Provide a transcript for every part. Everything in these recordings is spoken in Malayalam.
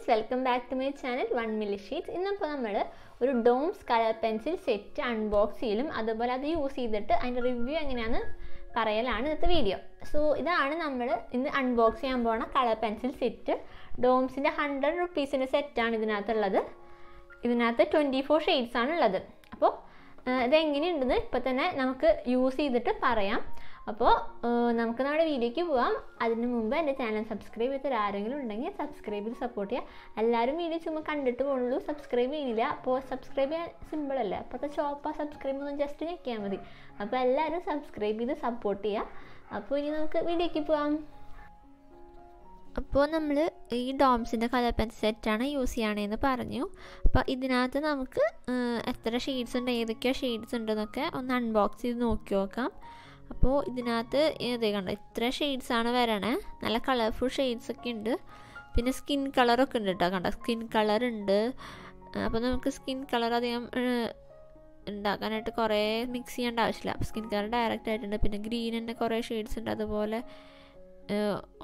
friends, welcome back to my channel 1 milli sheets. ഇന്നിപ്പോൾ നമ്മൾ ഒരു DOMS colour pencil set unbox ചെയ്യലും അതുപോലെ അത് യൂസ് ചെയ്തിട്ട് അതിൻ്റെ റിവ്യൂ എങ്ങനെയാണെന്ന് പറയലാണ് ഇന്നത്തെ വീഡിയോ. സോ ഇതാണ് നമ്മൾ ഇന്ന് അൺബോക്സ് ചെയ്യാൻ പോകുന്ന കളർ പെൻസിൽ സെറ്റ്. ഡോംസിൻ്റെ 100 റുപ്പീസിൻ്റെ സെറ്റാണ് ഇതിനകത്തുള്ളത്. ഇതിനകത്ത് 24 ഷെയ്ഡ്സ് ആണ് ഉള്ളത്. അപ്പോൾ ഇതെങ്ങനെയുണ്ടെന്ന് ഇപ്പോൾ തന്നെ നമുക്ക് യൂസ് ചെയ്തിട്ട് പറയാം. അപ്പോൾ നമുക്ക് നമ്മുടെ വീഡിയോയ്ക്ക് പോകാം. അതിന് മുമ്പ് എൻ്റെ ചാനൽ സബ്സ്ക്രൈബ് ചെയ്തിട്ട് ആരെങ്കിലും ഉണ്ടെങ്കിൽ സബ്സ്ക്രൈബ് ചെയ്ത് സപ്പോർട്ട് ചെയ്യുക. എല്ലാവരും വീഡിയോ ചുമ്മാ കണ്ടിട്ട് പോകുള്ളൂ, സബ്സ്ക്രൈബ് ചെയ്യുന്നില്ല. അപ്പോൾ സബ്സ്ക്രൈബ് ചെയ്യാൻ സിമ്പിളല്ലേ, അപ്പോഴത്തെ ചോപ്പ സബ്സ്ക്രൈബ് ഒന്നും ജസ്റ്റ് ഞെക്കിയാൽ മതി. അപ്പോൾ എല്ലാവരും സബ്സ്ക്രൈബ് ചെയ്ത് സപ്പോർട്ട് ചെയ്യുക. അപ്പോൾ ഇനി നമുക്ക് വീഡിയോയ്ക്ക് പോകാം. അപ്പോൾ നമ്മൾ ഈ ഡോംസിൻ്റെ കളർ പെൻസിൽ സെറ്റാണ് യൂസ് ചെയ്യണമെന്ന് പറഞ്ഞു. അപ്പോൾ ഇതിനകത്ത് നമുക്ക് എത്ര ഷെയ്ഡ്സ് ഉണ്ട്, ഏതൊക്കെയോ ഷെയ്ഡ്സ് ഉണ്ടെന്നൊക്കെ ഒന്ന് അൺബോക്സ് ചെയ്ത് നോക്കി നോക്കാം. അപ്പോൾ ഇതിനകത്ത് ഇതേ കണ്ടോ, ഇത്ര ഷെയ്ഡ്സാണ് വരണേ. നല്ല കളർഫുൾ ഷെയ്ഡ്സൊക്കെ ഉണ്ട്. പിന്നെ സ്കിൻ കളറൊക്കെ ഉണ്ട് കേട്ടോ, കണ്ടോ സ്കിൻ കളർ ഉണ്ട്. അപ്പോൾ നമുക്ക് സ്കിൻ കളർ അധികം ഉണ്ടാക്കാനായിട്ട് കുറേ മിക്സ് ചെയ്യേണ്ട ആവശ്യമില്ല. അപ്പോൾ സ്കിൻ കളർ ഡയറക്റ്റ് ആയിട്ടുണ്ട്. പിന്നെ ഗ്രീനിൻ്റെ കുറേ ഷെയ്ഡ്സ് ഉണ്ട്, അതുപോലെ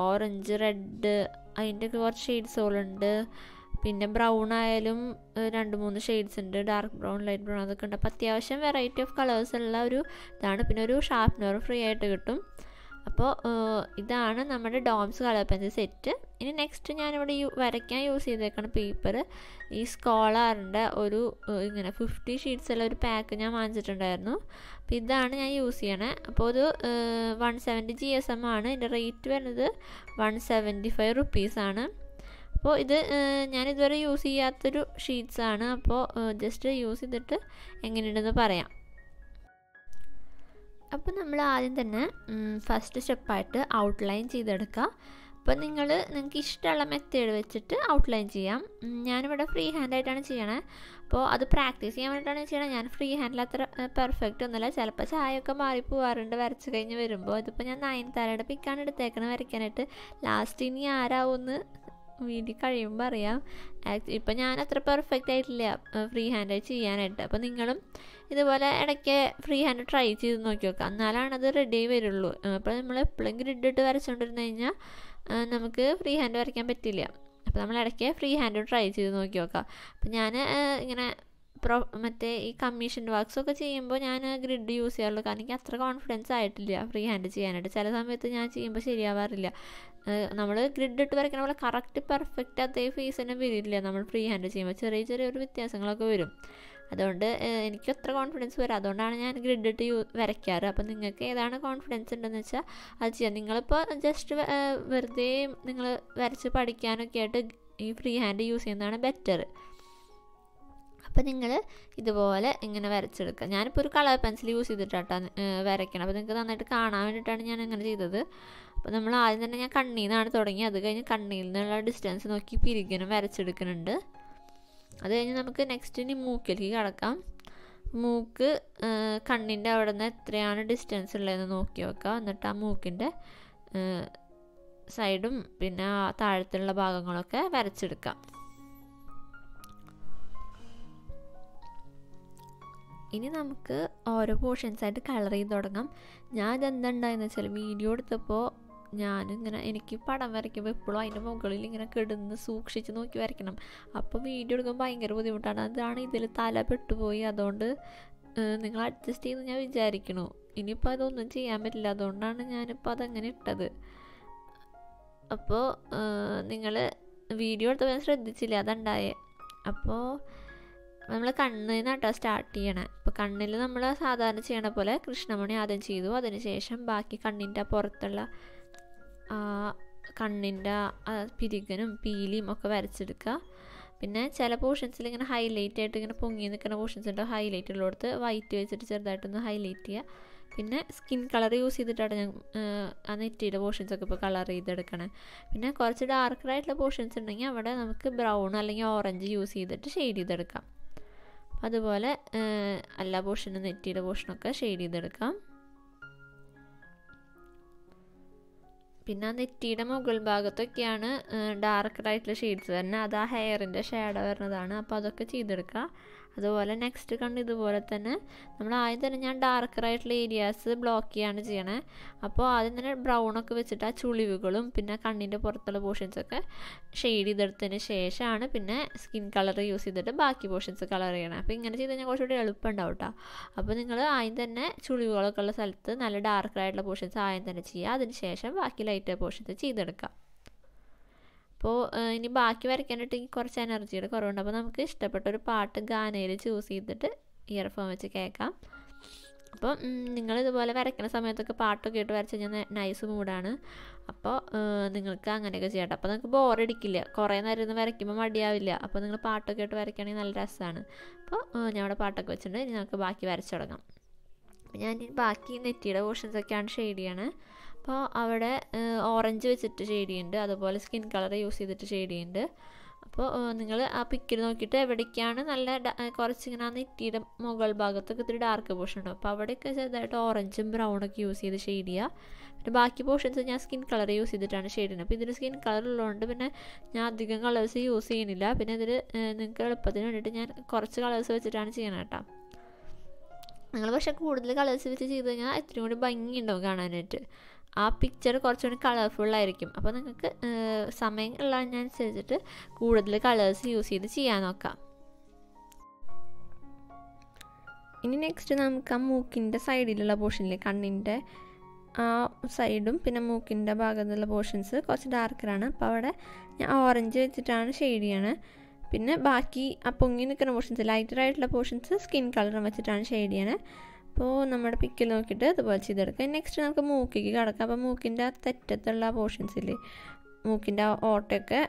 ഓറഞ്ച്, റെഡ്, അതിൻ്റെയൊക്കെ കുറച്ച് ഷെയ്ഡ്സുകളുണ്ട്. പിന്നെ ബ്രൗൺ ആയാലും 2-3 ഷെയ്ഡ്സ് ഉണ്ട്, ഡാർക്ക് ബ്രൗൺ, ലൈറ്റ് ബ്രൗൺ, അതൊക്കെ ഉണ്ട്. അപ്പോൾ അത്യാവശ്യം വെറൈറ്റി ഓഫ് കളേഴ്സ് ഉള്ള ഒരു ഇതാണ്. പിന്നെ ഒരു ഷാർപ്പ്നർ ഫ്രീ ആയിട്ട് കിട്ടും. അപ്പോൾ ഇതാണ് നമ്മുടെ ഡോംസ് കളർ പെൻസിൽ സെറ്റ്. ഇനി നെക്സ്റ്റ് ഞാനിവിടെ വരയ്ക്കാൻ യൂസ് ചെയ്തേക്കുന്ന പേപ്പർ ഈ സ്കോളറിൻ്റെ ഒരു ഇങ്ങനെ 50 ഷീറ്റ്സുള്ള ഒരു പാക്ക് ഞാൻ വാങ്ങിച്ചിട്ടുണ്ടായിരുന്നു. അപ്പോൾ ഇതാണ് ഞാൻ യൂസ് ചെയ്യണേ. അപ്പോൾ ഇത് 170 GSM ആണ്. ഇതിൻ്റെ റേറ്റ് വരുന്നത് 175 റുപ്പീസാണ്. അപ്പോൾ ഇത് ഞാനിതുവരെ യൂസ് ചെയ്യാത്തൊരു ഷീറ്റ്സാണ്. അപ്പോൾ ജസ്റ്റ് യൂസ് ചെയ്തിട്ട് എങ്ങനെയുണ്ടെന്ന് പറയാം. അപ്പോൾ നമ്മൾ ആദ്യം തന്നെ ഫസ്റ്റ് സ്റ്റെപ്പായിട്ട് ഔട്ട്ലൈൻ ചെയ്തെടുക്കുക. അപ്പോൾ നിങ്ങൾക്ക് ഇഷ്ടമുള്ള മെത്തേഡ് വെച്ചിട്ട് ഔട്ട്ലൈൻ ചെയ്യാം. ഞാനിവിടെ ഫ്രീ ഹാൻഡായിട്ടാണ് ചെയ്യണേ. അപ്പോൾ അത് പ്രാക്ടീസ് ചെയ്യാൻ വേണ്ടിയിട്ടാണ് ചെയ്യണത്. ഞാൻ ഫ്രീ ഹാൻഡിൽ അത്ര പെർഫെക്റ്റ് ഒന്നുമില്ല. ചിലപ്പോൾ ചായയൊക്കെ മാറിപ്പോവാറുണ്ട് വരച്ച് കഴിഞ്ഞ് വരുമ്പോൾ. ഇതിപ്പോൾ ഞാൻ നായൻതാരയുടെ പിക്കാണ് എടുത്തേക്കണം വരയ്ക്കാനായിട്ട്. ലാസ്റ്റ് ഇനി ആരാവുമെന്ന് വീഡിയോ കഴിയുമ്പോൾ അറിയാം. ഇപ്പം ഞാൻ അത്ര പെർഫെക്റ്റ് ആയിട്ടില്ല ഫ്രീ ഹാൻഡായി ചെയ്യാനായിട്ട്. അപ്പോൾ നിങ്ങളും ഇതുപോലെ ഇടയ്ക്ക് ഫ്രീ ഹാൻഡ് ട്രൈ ചെയ്ത് നോക്കി നോക്കുക, എന്നാലാണ് അത് റെഡി ആയി വരുള്ളൂ. അപ്പോൾ നമ്മൾ എപ്പോഴും ഗ്രിഡ് ഇട്ട് വരച്ചുകൊണ്ടിരുന്ന് കഴിഞ്ഞാൽ നമുക്ക് ഫ്രീ ഹാൻഡ് വരയ്ക്കാൻ പറ്റില്ല. അപ്പോൾ നമ്മൾ ഇടയ്ക്ക് ഫ്രീ ഹാൻഡ് ട്രൈ ചെയ്ത് നോക്കി നോക്കാം. അപ്പോൾ ഞാൻ ഇങ്ങനെ മറ്റേ ഈ കമ്മീഷൻ വർക്ക്സൊക്കെ ചെയ്യുമ്പോൾ ഞാൻ ഗ്രിഡ് യൂസ് ചെയ്യാറുള്ളൂ. കാരണം എനിക്ക് അത്ര കോൺഫിഡൻസ് ആയിട്ടില്ല ഫ്രീ ഹാൻഡ് ചെയ്യാനായിട്ട്. ചില സമയത്ത് ഞാൻ ചെയ്യുമ്പോൾ ശരിയാവാറില്ല. നമ്മൾ ഗ്രിഡ് ഇട്ട് വരയ്ക്കണ പോലെ കറക്റ്റ് പെർഫെക്റ്റ് അതേ ഫേസ് തന്നെ വരില്ല. നമ്മൾ ഫ്രീ ഹാൻഡ് ചെയ്യുമ്പോൾ ചെറിയൊരു വ്യത്യാസങ്ങളൊക്കെ വരും. അതുകൊണ്ട് എനിക്ക് അത്ര കോൺഫിഡൻസ് വരും. അതുകൊണ്ടാണ് ഞാൻ ഗ്രിഡ് ഇട്ട് വരയ്ക്കാറ്. അപ്പോൾ നിങ്ങൾക്ക് ഏതാണ് കോൺഫിഡൻസ് ഉണ്ടെന്ന് വെച്ചാൽ അത് ചെയ്യാം. നിങ്ങളിപ്പോൾ ജസ്റ്റ് വെറുതെ നിങ്ങൾ വരച്ച് പഠിക്കാനൊക്കെ ആയിട്ട് ഈ ഫ്രീ ഹാൻഡ് യൂസ് ചെയ്യുന്നതാണ് ബെറ്റർ. അപ്പോൾ നിങ്ങൾ ഇതുപോലെ ഇങ്ങനെ വരച്ചെടുക്കുക. ഞാനിപ്പോൾ ഒരു കളർ പെൻസിൽ യൂസ് ചെയ്തിട്ടാണ് വരയ്ക്കണം. അപ്പോൾ നിങ്ങൾക്ക് നന്നായിട്ട് കാണാൻ വേണ്ടിയിട്ടാണ് ഞാൻ അങ്ങനെ ചെയ്തത്. അപ്പോൾ നമ്മൾ ആദ്യം തന്നെ ഞാൻ കണ്ണിൽ നിന്നാണ് തുടങ്ങി. അത് കഴിഞ്ഞ് കണ്ണിൽ നിന്നുള്ള ഡിസ്റ്റൻസ് നോക്കി പിരികനും വരച്ചെടുക്കുന്നുണ്ട്. അത് കഴിഞ്ഞ് നമുക്ക് നെക്സ്റ്റ് ഇനി മൂക്കിലേക്ക് കടക്കാം. മൂക്ക് കണ്ണിൻ്റെ അവിടെ നിന്ന് എത്രയാണ് ഡിസ്റ്റൻസ് ഉള്ളതെന്ന് നോക്കി വെക്കുക. എന്നിട്ട് ആ മൂക്കിൻ്റെ സൈഡും പിന്നെ താഴത്തുള്ള ഭാഗങ്ങളൊക്കെ വരച്ചെടുക്കാം. ഇനി നമുക്ക് ഓരോ പോർഷൻസായിട്ട് കളർ ചെയ്ത് തുടങ്ങാം. ഞാൻ ഇതെന്തുണ്ടായെന്ന് വെച്ചാൽ വീഡിയോ എടുത്തപ്പോൾ എനിക്ക് പടം വരയ്ക്കുമ്പോൾ എപ്പോഴും അതിൻ്റെ മുകളിൽ ഇങ്ങനെ കിടന്ന് സൂക്ഷിച്ച് നോക്കി വരയ്ക്കണം. അപ്പോൾ വീഡിയോ എടുക്കുമ്പോൾ ഭയങ്കര ബുദ്ധിമുട്ടാണ്. അതാണ് ഇതിൽ തല പെട്ടുപോയി. അതുകൊണ്ട് നിങ്ങൾ അഡ്ജസ്റ്റ് ചെയ്ത് ഞാൻ വിചാരിക്കണു. ഇനിയിപ്പോൾ അതൊന്നും ചെയ്യാൻ പറ്റില്ല. അതുകൊണ്ടാണ് ഞാനിപ്പോൾ അതങ്ങനെ ഇട്ടത്. അപ്പോൾ നിങ്ങൾ വീഡിയോ എടുത്തപ്പോൾ ഞാൻ ശ്രദ്ധിച്ചില്ല, അതുണ്ടായേ. അപ്പോൾ നമ്മൾ കണ്ണിൽ നിന്നാട്ടോ സ്റ്റാർട്ട് ചെയ്യണേ. അപ്പോൾ കണ്ണിൽ നമ്മൾ സാധാരണ ചെയ്യണ പോലെ കൃഷ്ണമണി ആദ്യം ചെയ്തു. അതിനുശേഷം ബാക്കി കണ്ണിൻ്റെ പുറത്തുള്ള കണ്ണിൻ്റെ പിരികനും പീലിയും ഒക്കെ വരച്ചെടുക്കുക. പിന്നെ ചില പോർഷൻസിൽ ഇങ്ങനെ ഹൈലൈറ്റ് ആയിട്ട് ഇങ്ങനെ പൊങ്ങി നിൽക്കുന്ന പോർഷൻസ് ഉണ്ട്. ഹൈലൈറ്റ് ഉള്ളിടത്ത് വൈറ്റ് വെച്ചിട്ട് ചെറുതായിട്ടൊന്ന് ഹൈലൈറ്റ് ചെയ്യുക. പിന്നെ സ്കിൻ കളർ യൂസ് ചെയ്തിട്ടാണ് ഞാൻ ആ നെറ്റിയുടെ പോർഷൻസൊക്കെ ഇപ്പോൾ കളർ ചെയ്തെടുക്കണേ. പിന്നെ കുറച്ച് ഡാർക്കറായിട്ടുള്ള പോർഷൻസ് ഉണ്ടെങ്കിൽ അവിടെ നമുക്ക് ബ്രൗൺ അല്ലെങ്കിൽ ഓറഞ്ച് യൂസ് ചെയ്തിട്ട് ഷെയ്ഡ് ചെയ്തെടുക്കാം. അതുപോലെ എല്ലാ പോർഷനും നെറ്റിയുടെ പോർഷനൊക്കെ ഷെയ്ഡ് ചെയ്തെടുക്കാം. പിന്നെ ആ നെറ്റിയുടെ മുകൾ ഭാഗത്തൊക്കെയാണ് ഡാർക്കറായിട്ടുള്ള ഷെയ്ഡ്സ് വരുന്നത്. അത് ആ ഹെയറിൻ്റെ ഷാഡോ വരുന്നതാണ്. അപ്പോൾ അതൊക്കെ ചെയ്തെടുക്കുക. അതുപോലെ നെക്സ്റ്റ് കണ്ണ് ഇതുപോലെ തന്നെ നമ്മൾ ആദ്യം തന്നെ ഞാൻ ഡാർക്കറായിട്ടുള്ള ഏരിയാസ് ബ്ലോക്ക് ചെയ്യാണ് ചെയ്യണേ. അപ്പോൾ ആദ്യം തന്നെ ബ്രൗണൊക്കെ വെച്ചിട്ട് ആ ചുളിവുകളും പിന്നെ കണ്ണിൻ്റെ പുറത്തുള്ള പോർഷൻസൊക്കെ ഷെയ്ഡ് ചെയ്തെടുത്തതിന് ശേഷമാണ് പിന്നെ സ്കിൻ കളർ യൂസ് ചെയ്തിട്ട് ബാക്കി പോർഷൻസ് കളർ ചെയ്യണം. അപ്പോൾ ഇങ്ങനെ ചെയ്ത് കഴിഞ്ഞാൽ കുറച്ചുകൂടി എളുപ്പം ഉണ്ടാവും കേട്ടോ. അപ്പോൾ നിങ്ങൾ ആദ്യം തന്നെ ചുളിവുകളൊക്കെ ഉള്ള സ്ഥലത്ത് നല്ല ഡാർക്കറായിട്ടുള്ള പോർഷൻസ് ആദ്യം തന്നെ ചെയ്യുക, അതിന് ശേഷം ബാക്കി ലൈറ്റ് പോർഷൻസ് ചെയ്തെടുക്കുക. അപ്പോൾ ഇനി ബാക്കി വരയ്ക്കാനായിട്ട് കുറച്ച് എനർജിയുടെ കുറവുണ്ട്. അപ്പോൾ നമുക്ക് ഇഷ്ടപ്പെട്ട ഒരു പാട്ട് ഗാനയിൽ ചൂസ് ചെയ്തിട്ട് ഇയർഫോൺ വെച്ച് കേൾക്കാം. അപ്പോൾ നിങ്ങളിതുപോലെ വരയ്ക്കുന്ന സമയത്തൊക്കെ പാട്ടൊക്കെ ഇട്ട് വരച്ച് കഴിഞ്ഞാൽ നൈസ് മൂഡാണ്. അപ്പോൾ നിങ്ങൾക്ക് അങ്ങനെയൊക്കെ ചെയ്യട്ടെ. അപ്പോൾ നിങ്ങൾക്ക് ബോറടിക്കില്ല, കുറേ നേരം ഇരുന്ന് വരയ്ക്കുമ്പോൾ മടിയാവില്ല. അപ്പോൾ നിങ്ങൾ പാട്ടൊക്കെ ഇട്ട് വരയ്ക്കുകയാണെങ്കിൽ നല്ല രസമാണ്. അപ്പോൾ ഞാൻ അവിടെ പാട്ടൊക്കെ വെച്ചിട്ടുണ്ട്. ഇനി നമുക്ക് ബാക്കി വരച്ചു തുടങ്ങാം. ഞാൻ ബാക്കി നെറ്റിയുടെ പോർഷൻസൊക്കെയാണ് ഷെയ്ഡ് ചെയ്യണേ. അപ്പോൾ അവിടെ ഓറഞ്ച് വെച്ചിട്ട് ഷെയ്ഡ് ചെയ്യുന്നുണ്ട്, അതുപോലെ സ്കിൻ കളർ യൂസ് ചെയ്തിട്ട് ഷെയ്ഡ് ചെയ്യുന്നുണ്ട്. അപ്പോൾ നിങ്ങൾ ആ പിക്കിൽ നോക്കിയിട്ട് എവിടേക്കാണ് നല്ല കുറച്ചിങ്ങനെ ആ നെറ്റിയുടെ മുകൾ ഭാഗത്തൊക്കെ ഇത്തിരി ഡാർക്ക് പോർഷൻ ഉണ്ടാവും. അപ്പോൾ അവിടെയൊക്കെ ചെറുതായിട്ട് ഓറഞ്ചും ബ്രൗണൊക്കെ യൂസ് ചെയ്ത് ഷെയ്ഡ് ചെയ്യുക. പിന്നെ ബാക്കി പോർഷൻസ് ഞാൻ സ്കിൻ കളർ യൂസ് ചെയ്തിട്ടാണ് ഷെയ്ഡ് ചെയ്യുന്നത്. അപ്പോൾ ഇതിൽ സ്കിൻ കളർ ഉള്ളതുകൊണ്ട് പിന്നെ ഞാൻ അധികം കളേഴ്സ് യൂസ് ചെയ്യുന്നില്ല. പിന്നെ ഇതിൽ നിങ്ങൾക്ക് എളുപ്പത്തിന് വേണ്ടിയിട്ട് ഞാൻ കുറച്ച് കളേഴ്സ് വെച്ചിട്ടാണ് ചെയ്യണം കേട്ടോ. നിങ്ങൾ പക്ഷേ കൂടുതൽ കളേഴ്സ് വെച്ച് ചെയ്ത് കഴിഞ്ഞാൽ ഇത്തിരി കൂടി ഭംഗിയുണ്ടാവും കാണാനായിട്ട്. ആ പിക്ചർ കുറച്ചുകൂടി കളർഫുള്ളായിരിക്കും. അപ്പോൾ നിങ്ങൾക്ക് സമയം ഉള്ളതിനനുസരിച്ചിട്ട് കൂടുതൽ കളേഴ്സ് യൂസ് ചെയ്ത് ചെയ്യാൻ നോക്കാം. ഇനി നെക്സ്റ്റ് നമുക്ക് ആ മൂക്കിൻ്റെ സൈഡിലുള്ള പോർഷനിലെ കണ്ണിൻ്റെ ആ സൈഡും പിന്നെ മൂക്കിൻ്റെ ഭാഗത്തുള്ള പോർഷൻസ് കുറച്ച് ഡാർക്കറാണ്. അപ്പോൾ അവിടെ ഞാൻ ഓറഞ്ച് വെച്ചിട്ടാണ് ഷെയ്ഡ് ചെയ്യണത്. പിന്നെ ബാക്കി ആ പൊങ്ങി നിൽക്കുന്ന പോർഷൻസ് ലൈറ്ററായിട്ടുള്ള പോർഷൻസ് സ്കിൻ കളറും വെച്ചിട്ടാണ് ഷെയ്ഡ് ചെയ്യണത്. അപ്പോൾ നമ്മുടെ പിക്കിൽ നോക്കിയിട്ട് അതുപോലെ ചെയ്തെടുക്കുക. നെക്സ്റ്റ് നമുക്ക് മൂക്കിലേക്ക് കിടക്കാം. അപ്പോൾ മൂക്കിൻ്റെ ആ തെറ്റത്തുള്ള പോർഷൻസിൽ മൂക്കിൻ്റെ ആ ഓട്ടയൊക്കെ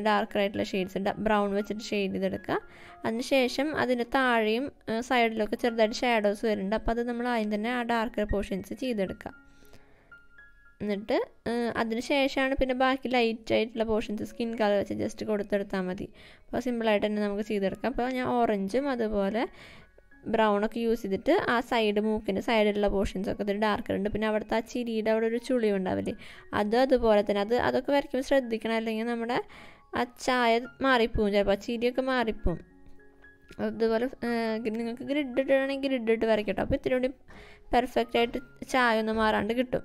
ഡാർക്കറായിട്ടുള്ള ഷെയ്ഡ്സ് ബ്രൗൺ വെച്ചിട്ട് ഷെയ്ഡ് ചെയ്തെടുക്കുക. അതിനുശേഷം അതിൻ്റെ താഴെയും സൈഡിലൊക്കെ ചെറുതായിട്ട് ഷാഡോസ് വരുന്നുണ്ട്. അപ്പോൾ അത് നമ്മൾ ആദ്യം തന്നെ ആ ഡാർക്കർ പോർഷൻസ് ചെയ്തെടുക്കുക. എന്നിട്ട് അതിന് ശേഷമാണ് പിന്നെ ബാക്കി ലൈറ്റ് ആയിട്ടുള്ള പോർഷൻസ് സ്കിൻ കളർ വെച്ച് ജസ്റ്റ് കൊടുത്തെടുത്താൽ മതി. അപ്പോൾ സിമ്പിളായിട്ട് തന്നെ നമുക്ക് ചെയ്തെടുക്കാം. അപ്പോൾ ഞാൻ ഓറഞ്ചും അതുപോലെ ബ്രൗണൊക്കെ യൂസ് ചെയ്തിട്ട് ആ സൈഡ് മൂക്കിൻ്റെ സൈഡിലുള്ള പോർഷൻസൊക്കെ ഇതിൽ ഡാർക്കർ ഉണ്ട്. പിന്നെ അവിടുത്തെ ആ ചിരിയുടെ അവിടെ ഒരു ചുളി ഉണ്ടാവില്ലേ, അതുപോലെ തന്നെ അതൊക്കെ വരയ്ക്കുമ്പോൾ ശ്രദ്ധിക്കണം, അല്ലെങ്കിൽ നമ്മുടെ ആ ചായ മാറിപ്പോവും, ചിലപ്പോൾ ആ ചിരിയൊക്കെ മാറിപ്പോവും. അതുപോലെ നിങ്ങൾക്ക് ഗ്രിഡ് ഇട്ടിട്ടാണെങ്കിൽ ഗ്രിഡ് ഇട്ട് വരയ്ക്കട്ടോ. അപ്പോൾ ഇത്തിരി കൂടി പെർഫെക്റ്റായിട്ട് ചായ ഒന്നും മാറാണ്ട് കിട്ടും.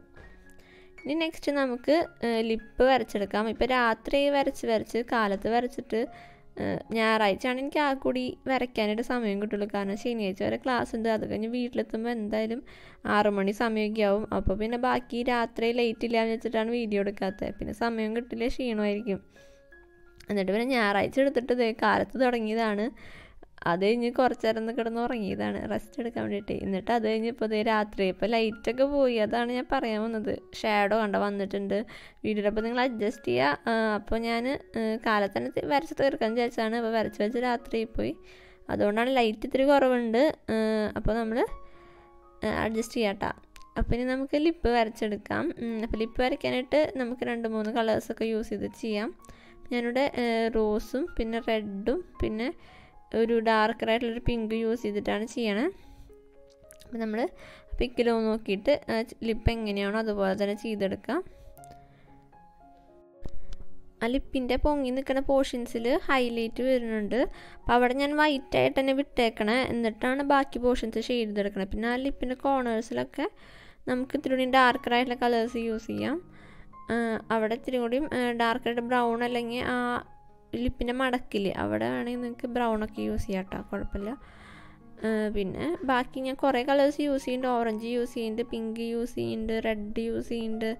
ഇനി നെക്സ്റ്റ് നമുക്ക് ലിപ്പ് വരച്ചെടുക്കാം. ഇപ്പോൾ രാത്രി വരച്ച് കാലത്ത് വരച്ചിട്ട് ഞായറാഴ്ചയാണ് എനിക്ക് ആ കൂടി വരയ്ക്കാനായിട്ട് സമയം കിട്ടുള്ളൂ. കാരണം ശനിയാഴ്ച വരെ ക്ലാസ് ഉണ്ട്. അത് കഴിഞ്ഞ് വീട്ടിലെത്തുമ്പോൾ എന്തായാലും 6 മണി സമയമൊക്കെ ആവും. അപ്പോൾ പിന്നെ ബാക്കി രാത്രി ലേറ്റ് ഇല്ലാന്ന് വെച്ചിട്ടാണ് വീഡിയോ എടുക്കാത്തത്. പിന്നെ സമയം കിട്ടില്ല, ക്ഷീണമായിരിക്കും. എന്നിട്ട് പിന്നെ ഞായറാഴ്ച എടുത്തിട്ട് കാലത്ത് തുടങ്ങിയതാണ്. അത് കഴിഞ്ഞ് കുറച്ച് നേരം കിടന്ന് ഉറങ്ങിയതാണ് റെസ്റ്റ് എടുക്കാൻ വേണ്ടിയിട്ട്. എന്നിട്ട് അത് കഴിഞ്ഞ് ഇപ്പോൾ രാത്രി ഇപ്പോൾ ലൈറ്റൊക്കെ പോയി. അതാണ് ഞാൻ പറയാൻ വന്നത്. ഷാഡോ വന്നിട്ടുണ്ട് വീഡിയോയിൽ. അപ്പോൾ നിങ്ങൾ അഡ്ജസ്റ്റ് ചെയ്യുക. അപ്പോൾ ഞാൻ കാലത്ത് തന്നെ വരച്ച് തീർക്കാൻ വിചാരിച്ചതാണ്. അപ്പോൾ വരച്ച് രാത്രി പോയി, അതുകൊണ്ടാണ് ലൈറ്റ് ഇത്തിരി കുറവുണ്ട്. അപ്പോൾ നമ്മൾ അഡ്ജസ്റ്റ് ചെയ്യാട്ടോ. അപ്പോൾ ഇനി നമുക്ക് ലിപ്പ് വരച്ചെടുക്കാം. അപ്പോൾ ലിപ്പ് വരയ്ക്കാനായിട്ട് നമുക്ക് 2-3 കളേഴ്സൊക്കെ യൂസ് ചെയ്ത് ചെയ്യാം. ഞാനിവിടെ റോസും പിന്നെ റെഡും പിന്നെ ഒരു ഡാർക്കറായിട്ടുള്ളൊരു പിങ്ക് യൂസ് ചെയ്തിട്ടാണ് ചെയ്യണത്. അപ്പോൾ നമ്മൾ പിക്കിലോ നോക്കിയിട്ട് ലിപ്പ് എങ്ങനെയാണോ അതുപോലെ തന്നെ ചെയ്തെടുക്കാം. ആ ലിപ്പിൻ്റെ പൊങ്ങി നിൽക്കുന്ന പോർഷൻസിൽ ഹൈലൈറ്റ് വരുന്നുണ്ട്. അപ്പോൾ അവിടെ ഞാൻ വൈറ്റായിട്ട് തന്നെ വിട്ടേക്കണേ, എന്നിട്ടാണ് ബാക്കി പോർഷൻസ് ഷെയ്ഡ് ചെയ്തെടുക്കണത്. പിന്നെ ആ ലിപ്പിൻ്റെ കോർണേഴ്സിലൊക്കെ നമുക്ക് ഇത്തിരി കൂടി ഡാർക്കറായിട്ടുള്ള കളേഴ്സ് യൂസ് ചെയ്യാം. അവിടെ ഇത്തിരി കൂടി ഡാർക്കറായിട്ട് ബ്രൗൺ അല്ലെങ്കിൽ ആ ലിപ്പിൻ്റെ മടക്കിൽ അവിടെ വേണമെങ്കിൽ നിങ്ങൾക്ക് ബ്രൗണൊക്കെ യൂസ് ചെയ്യാം കേട്ടോ, കുഴപ്പമില്ല. പിന്നെ ബാക്കി ഞാൻ കുറേ കളേഴ്സ് യൂസ് ചെയ്യുന്നുണ്ട്. ഓറഞ്ച് യൂസ് ചെയ്യുന്നുണ്ട്, പിങ്ക് യൂസ് ചെയ്യുന്നുണ്ട്, റെഡ് യൂസ് ചെയ്യുന്നുണ്ട്.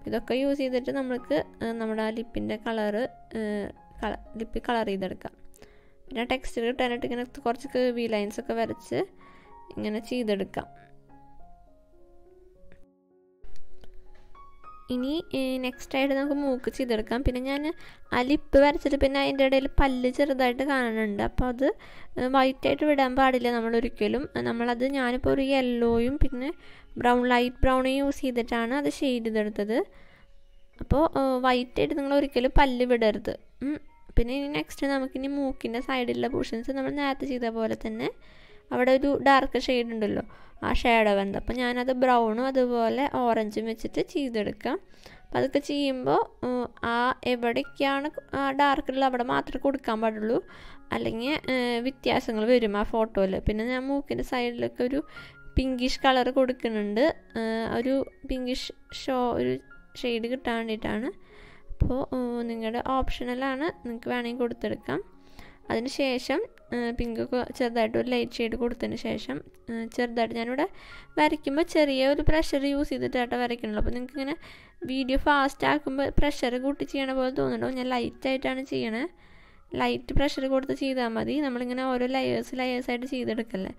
ഇതൊക്കെ യൂസ് ചെയ്തിട്ട് നമുക്ക് നമ്മുടെ ആ ലിപ്പിൻ്റെ ലിപ്പ് കളർ ചെയ്തെടുക്കാം. പിന്നെ ടെക്സ്ചർ കിട്ടാനായിട്ട് ഇങ്ങനെ കുറച്ച് കേവി ലൈൻസൊക്കെ വരച്ച് ഇങ്ങനെ ചെയ്തെടുക്കാം. ഇനി നെക്സ്റ്റായിട്ട് നമുക്ക് മൂക്ക് ചെയ്തെടുക്കാം. പിന്നെ ഞാൻ ആ ലിപ്പ് വരച്ചിട്ട് പിന്നെ അതിൻ്റെ ഇടയിൽ പല്ല് ചെറുതായിട്ട് കാണുന്നുണ്ട്. അപ്പോൾ അത് വൈറ്റായിട്ട് വിടാൻ പാടില്ല നമ്മളൊരിക്കലും. ഞാനിപ്പോൾ ഒരു യെല്ലോയും പിന്നെ ലൈറ്റ് ബ്രൗണും യൂസ് ചെയ്തിട്ടാണ് അത് ഷെയ്ഡ് ചെയ്തെടുത്തത്. അപ്പോൾ വൈറ്റായിട്ട് നിങ്ങൾ ഒരിക്കലും പല്ല് വിടരുത്. പിന്നെ ഇനി നെക്സ്റ്റ് നമുക്കിനി മൂക്കിൻ്റെ സൈഡിലുള്ള പോർഷൻസ് നമ്മൾ നേരത്തെ ചെയ്ത പോലെ തന്നെ അവിടെ ഒരു ഡാർക്ക് ഷെയ്ഡ് ഉണ്ടല്ലോ, ആ ഷാഡോ വന്നത്. അപ്പോൾ ഞാനത് ബ്രൗണും അതുപോലെ ഓറഞ്ചും വെച്ചിട്ട് ചെയ്തെടുക്കാം. അപ്പോൾ അതൊക്കെ ചെയ്യുമ്പോൾ ആ എവിടേക്കാണ് ആ ഡാർക്കുള്ള അവിടെ മാത്രമേ കൊടുക്കാൻ പാടുള്ളൂ. അല്ലെങ്കിൽ വ്യത്യാസങ്ങൾ വരും ആ ഫോട്ടോയിൽ. പിന്നെ ഞാൻ മൂക്കിൻ്റെ സൈഡിലൊക്കെ ഒരു പിങ്കിഷ് കളർ കൊടുക്കുന്നുണ്ട്, ഒരു പിങ്കിഷ് ഒരു ഷെയ്ഡ് കിട്ടാൻ വേണ്ടിയിട്ടാണ്. അപ്പോൾ നിങ്ങളുടെ ഓപ്ഷണലാണ്, നിങ്ങൾക്ക് വേണമെങ്കിൽ കൊടുത്തെടുക്കാം. അതിന് ശേഷം പിങ്കൊക്കെ ചെറുതായിട്ട് ഒരു ലൈറ്റ് ഷെയ്ഡ് കൊടുത്തതിന് ശേഷം ചെറുതായിട്ട് ഞാനിവിടെ വരയ്ക്കുമ്പോൾ ചെറിയ ഒരു പ്രഷർ യൂസ് ചെയ്തിട്ടാണ് വരയ്ക്കണുള്ളൂ. അപ്പോൾ നിങ്ങൾക്ക് ഇങ്ങനെ വീഡിയോ ഫാസ്റ്റ് ആക്കുമ്പോൾ പ്രഷർ കൂട്ടി ചെയ്യണ പോലെ തോന്നുന്നുണ്ടോ? ഞാൻ ലൈറ്റായിട്ടാണ് ചെയ്യണത്. ലൈറ്റ് പ്രഷർ കൊടുത്ത് ചെയ്താൽ മതി. നമ്മളിങ്ങനെ ഓരോ ലെയേഴ്സായിട്ട് ചെയ്തെടുക്കല്ലേ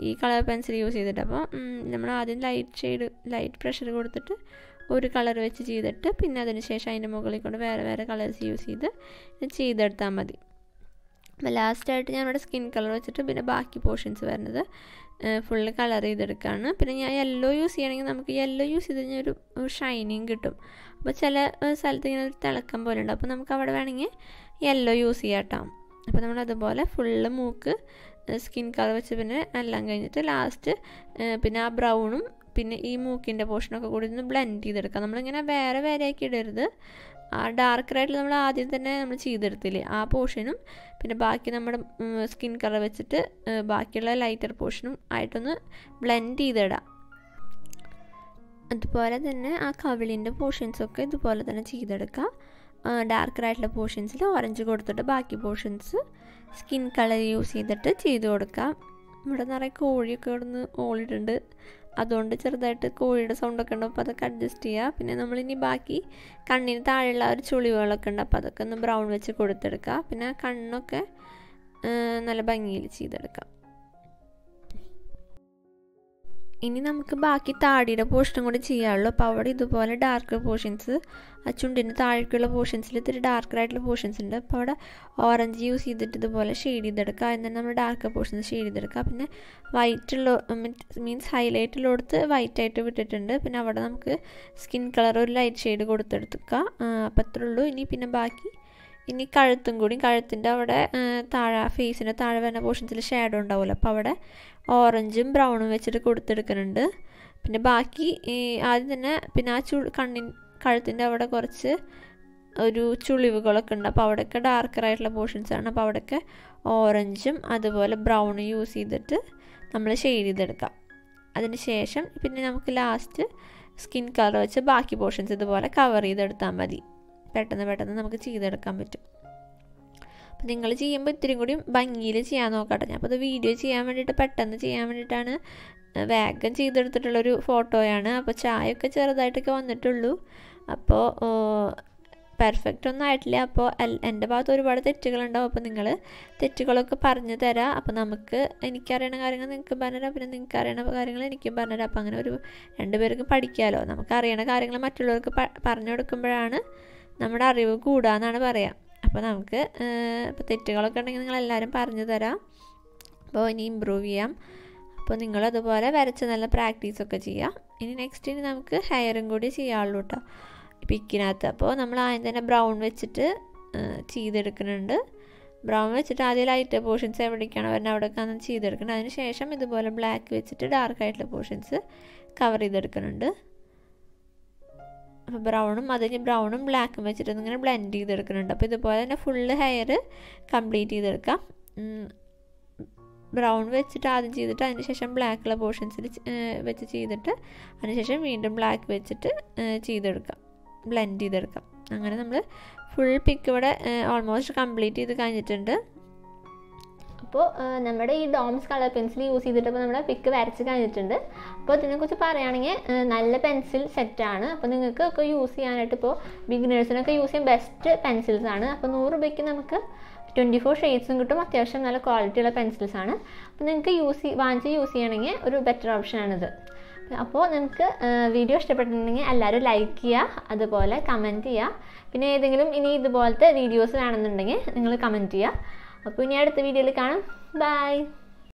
ഈ കളർ പെൻസിൽ യൂസ് ചെയ്തിട്ട്. അപ്പോൾ നമ്മൾ ആദ്യം ലൈറ്റ് പ്രഷർ കൊടുത്തിട്ട് ഒരു കളർ വെച്ച് ചെയ്തിട്ട് പിന്നെ അതിന് ശേഷം അതിൻ്റെ മുകളിൽ കൊണ്ട് വേറെ കളേഴ്സ് യൂസ് ചെയ്തെടുത്താൽ മതി. അപ്പോൾ ലാസ്റ്റായിട്ട് ഞാനിവിടെ സ്കിൻ കളർ വെച്ചിട്ട് പിന്നെ ബാക്കി പോർഷൻസ് വരുന്നത് ഫുള്ള് കളർ ചെയ്തെടുക്കുകയാണ്. പിന്നെ ഞാൻ യെല്ലോ യൂസ് ചെയ്യണമെങ്കിൽ നമുക്ക് യെല്ലോ യൂസ് ചെയ്ത് കഴിഞ്ഞാൽ ഒരു ഷൈനിങ് കിട്ടും. അപ്പോൾ ചില സ്ഥലത്ത് ഇങ്ങനെ ഒരു തിളക്കം പോലെ ഉണ്ട്, അപ്പോൾ നമുക്ക് അവിടെ വേണമെങ്കിൽ യെല്ലോ യൂസ് ചെയ്യാം കേട്ടോ. അപ്പോൾ നമ്മളതുപോലെ ഫുള്ള് മൂക്ക് സ്കിൻ കളർ വെച്ച് പിന്നെ എല്ലാം കഴിഞ്ഞിട്ട് ലാസ്റ്റ് പിന്നെ ആ ബ്രൗണും പിന്നെ ഈ മൂക്കിൻ്റെ പോർഷനൊക്കെ കൂടി ഒന്ന് ബ്ലെൻഡ് ചെയ്തെടുക്കാം. നമ്മളിങ്ങനെ വേറെ ആക്കി ഇടരുത്. ആ ഡാർക്കറായിട്ട് നമ്മൾ ആദ്യം തന്നെ നമ്മൾ ചെയ്തെടുത്തില്ലേ ആ പോർഷനും പിന്നെ ബാക്കി നമ്മുടെ സ്കിൻ കളർ വെച്ചിട്ട് ബാക്കിയുള്ള ലൈറ്റർ പോർഷനും ആയിട്ടൊന്ന് ബ്ലെൻഡ് ചെയ്തിടാം. അതുപോലെ തന്നെ ആ കവിളിൻ്റെ പോർഷൻസൊക്കെ ഇതുപോലെ തന്നെ ചെയ്തെടുക്കാം. ഡാർക്കറായിട്ടുള്ള പോർഷൻസിൽ ഓറഞ്ച് കൊടുത്തിട്ട് ബാക്കി പോർഷൻസ് സ്കിൻ കളർ യൂസ് ചെയ്തിട്ട് ചെയ്ത് കൊടുക്കാം. ഇവിടെ നിറയെ കോഴിയൊക്കെ ഇവിടെ നിന്ന് ഓളിട്ടുണ്ട്, അതുകൊണ്ട് ചെറുതായിട്ട് കോഴിയുടെ സൗണ്ടൊക്കെ ഉണ്ട്, അപ്പോൾ അതൊക്കെ അഡ്ജസ്റ്റ് ചെയ്യുക. പിന്നെ നമ്മളിനി ബാക്കി കണ്ണിന് താഴെയുള്ള ഒരു ചുളിവുകളൊക്കെ ഉണ്ട്, അപ്പോൾ അതൊക്കെ ഒന്ന് ബ്രൗൺ വെച്ച് കൊടുത്തെടുക്കുക. പിന്നെ കണ്ണൊക്കെ നല്ല ഭംഗിയിൽ ചെയ്തെടുക്കാം. ഇനി നമുക്ക് ബാക്കി താടിയുടെ പോർഷനും കൂടി ചെയ്യാനുള്ളൂ. അപ്പോൾ അവിടെ ഇതുപോലെ ഡാർക്ക് പോർഷൻസ് ആ ചുണ്ടിന് താഴേക്കുള്ള പോർഷൻസിൽ ഇത്തിരി ഡാർക്കറായിട്ടുള്ള പോർഷൻസ് ഉണ്ട്, അപ്പോൾ അവിടെ ഓറഞ്ച് യൂസ് ചെയ്തിട്ട് ഇതുപോലെ ഷെയ്ഡ് ചെയ്തെടുക്കുക. അതിന് നമ്മൾ ഡാർക്ക് പോർഷൻസ് ഷെയ്ഡ് ചെയ്തെടുക്കുക. പിന്നെ വൈറ്റുള്ള മീൻസ് ഹൈലൈറ്റിലോടുത്ത് വൈറ്റായിട്ട് വിട്ടിട്ടുണ്ട്. പിന്നെ അവിടെ നമുക്ക് സ്കിൻ കളർ ഒരു ലൈറ്റ് ഷെയ്ഡ് കൊടുത്തെടുക്കുക. അപ്പോൾ അത്രേ ഉള്ളൂ. പിന്നെ ബാക്കി കഴുത്തും കൂടി, കഴുത്തിൻ്റെ അവിടെ താഴെ ഫേസിൻ്റെ താഴെ വരുന്ന പോർഷൻസിൽ ഷാഡോ ഉണ്ടാവുമല്ലോ, അപ്പോൾ അവിടെ ഓറഞ്ചും ബ്രൗണും വെച്ചിട്ട് കൊടുത്തെടുക്കുന്നുണ്ട്. പിന്നെ ബാക്കി ആദ്യം തന്നെ പിന്നെ ആ കഴുത്തിൻ്റെ അവിടെ കുറച്ച് ഒരു ചുളിവുകളൊക്കെ ഉണ്ട്, അപ്പോൾ അവിടെയൊക്കെ ഡാർക്കറായിട്ടുള്ള പോർഷൻസാണ്, അപ്പോൾ അവിടെയൊക്കെ ഓറഞ്ചും അതുപോലെ ബ്രൗണും യൂസ് ചെയ്തിട്ട് നമ്മൾ ഷെയ്ഡ് ചെയ്തെടുക്കാം. അതിന് ശേഷം പിന്നെ നമുക്ക് ലാസ്റ്റ് സ്കിൻ കളർ വെച്ച് ബാക്കി പോർഷൻസ് ഇതുപോലെ കവർ ചെയ്തെടുത്താൽ മതി. പെട്ടെന്ന് നമുക്ക് ചെയ്തെടുക്കാൻ പറ്റും. അപ്പോൾ നിങ്ങൾ ചെയ്യുമ്പോൾ ഇത്തിരി കൂടി ഭംഗിയിൽ ചെയ്യാൻ നോക്കട്ടെ. ഞാൻ അപ്പോൾ അത് വീഡിയോ ചെയ്യാൻ വേണ്ടിയിട്ട് പെട്ടെന്ന് ചെയ്യാൻ വേണ്ടിയിട്ടാണ് വേഗം ചെയ്തെടുത്തിട്ടുള്ളൊരു ഫോട്ടോയാണ്. അപ്പോൾ ചായയൊക്കെ ചെറുതായിട്ടൊക്കെ വന്നിട്ടുള്ളൂ, അപ്പോൾ പെർഫെക്റ്റ് ഒന്നും ആയിട്ടില്ല. അപ്പോൾ എൻ്റെ ഭാഗത്ത് ഒരുപാട് തെറ്റുകളുണ്ടാവും, അപ്പോൾ നിങ്ങൾ തെറ്റുകളൊക്കെ പറഞ്ഞു തരാം. അപ്പോൾ എനിക്കറിയണ കാര്യങ്ങൾ നിങ്ങൾക്ക് പറഞ്ഞുതരാം, പിന്നെ നിങ്ങൾക്ക് അറിയണ കാര്യങ്ങൾ എനിക്കും പറഞ്ഞുതരാം. അപ്പോൾ അങ്ങനെ രണ്ടുപേർക്കും പഠിക്കാമല്ലോ. നമുക്കറിയണ കാര്യങ്ങൾ മറ്റുള്ളവർക്ക് പറഞ്ഞു കൊടുക്കുമ്പോഴാണ് നമ്മുടെ അറിവ് കൂടാന്നാണ് പറയാം. അപ്പോൾ നമുക്ക് ഇപ്പോൾ തെറ്റുകളൊക്കെ ഉണ്ടെങ്കിൽ നിങ്ങളെല്ലാവരും പറഞ്ഞു തരാം. അപ്പോൾ ഇനി ഇമ്പ്രൂവ് ചെയ്യാം. അപ്പോൾ നിങ്ങളതുപോലെ വരച്ച് നല്ല പ്രാക്ടീസൊക്കെ ചെയ്യാം. ഇനി നമുക്ക് ഹെയറും കൂടി ചെയ്യാനുള്ളൂ കേട്ടോ പിക്കിനകത്ത്. അപ്പോൾ നമ്മൾ ആദ്യം തന്നെ ബ്രൗൺ വെച്ചിട്ട് ചെയ്തെടുക്കുന്നുണ്ട്. ബ്രൗൺ വെച്ചിട്ട് ആദ്യം ലൈറ്റ് പോർഷൻസ് എവിടേക്കാണ് വരുന്നത് അവിടെയൊക്കെയാണ് ചെയ്തെടുക്കുന്നത്. അതിന് ശേഷം ഇതുപോലെ ബ്ലാക്ക് വെച്ചിട്ട് ഡാർക്കായിട്ടുള്ള പോർഷൻസ് കവർ ചെയ്തെടുക്കുന്നുണ്ട്. അപ്പോൾ ബ്രൗണും ബ്ലാക്കും വെച്ചിട്ട് ഇങ്ങനെ ബ്ലെൻഡ് ചെയ്തെടുക്കുന്നുണ്ട്. അപ്പോൾ ഇതുപോലെ തന്നെ ഫുള്ള് ഹെയർ കംപ്ലീറ്റ് ചെയ്തെടുക്കാം. ബ്രൗൺ വെച്ചിട്ട് ആദ്യം ചെയ്തിട്ട് അതിന് ശേഷം ബ്ലാക്കുള്ള പോർഷൻസിൽ വെച്ച് ചെയ്തിട്ട് അതിന് ശേഷം വീണ്ടും ബ്ലാക്ക് വെച്ചിട്ട് ബ്ലെൻഡ് ചെയ്തെടുക്കാം. അങ്ങനെ നമ്മൾ ഫുൾ പിക്ക് ഇവിടെ ഓൾമോസ്റ്റ് കംപ്ലീറ്റ് ചെയ്ത് കഴിഞ്ഞിട്ടുണ്ട്. അപ്പോൾ നമ്മുടെ ഈ ഡോംസ് കളർ പെൻസിൽ യൂസ് ചെയ്തിട്ടപ്പോൾ നമ്മുടെ പിക്ക് വരച്ച് കഴിഞ്ഞിട്ടുണ്ട്. അപ്പോൾ ഇതിനെക്കുറിച്ച് പറയുകയാണെങ്കിൽ നല്ല പെൻസിൽ സെറ്റാണ്. അപ്പോൾ നിങ്ങൾക്കൊക്കെ യൂസ് ചെയ്യാനായിട്ട് ഇപ്പോൾ ബിഗിനേഴ്സിനൊക്കെ യൂസ് ചെയ്യാൻ ബെസ്റ്റ് പെൻസിൽസാണ്. അപ്പോൾ 100 രൂപയ്ക്ക് നമുക്ക് 24 ഷെയ്ഡ്സും കിട്ടും. അത്യാവശ്യം നല്ല ക്വാളിറ്റിയുള്ള പെൻസിൽസാണ്. അപ്പോൾ നിങ്ങൾക്ക് വാങ്ങിച്ച് യൂസ് ചെയ്യണമെങ്കിൽ ഒരു ബെറ്റർ ഓപ്ഷനാണിത്. അപ്പോൾ നിങ്ങൾക്ക് വീഡിയോ ഇഷ്ടപ്പെട്ടിട്ടുണ്ടെങ്കിൽ എല്ലാവരും ലൈക്ക് ചെയ്യുക, അതുപോലെ കമൻറ്റ് ചെയ്യുക. പിന്നെ ഏതെങ്കിലും ഇനി ഇതുപോലത്തെ വീഡിയോസ് വേണമെന്നുണ്ടെങ്കിൽ നിങ്ങൾ കമൻറ്റ് ചെയ്യുക. അപ്പോൾ ഇനി അടുത്ത വീഡിയോയിൽ കാണാം. ബൈ.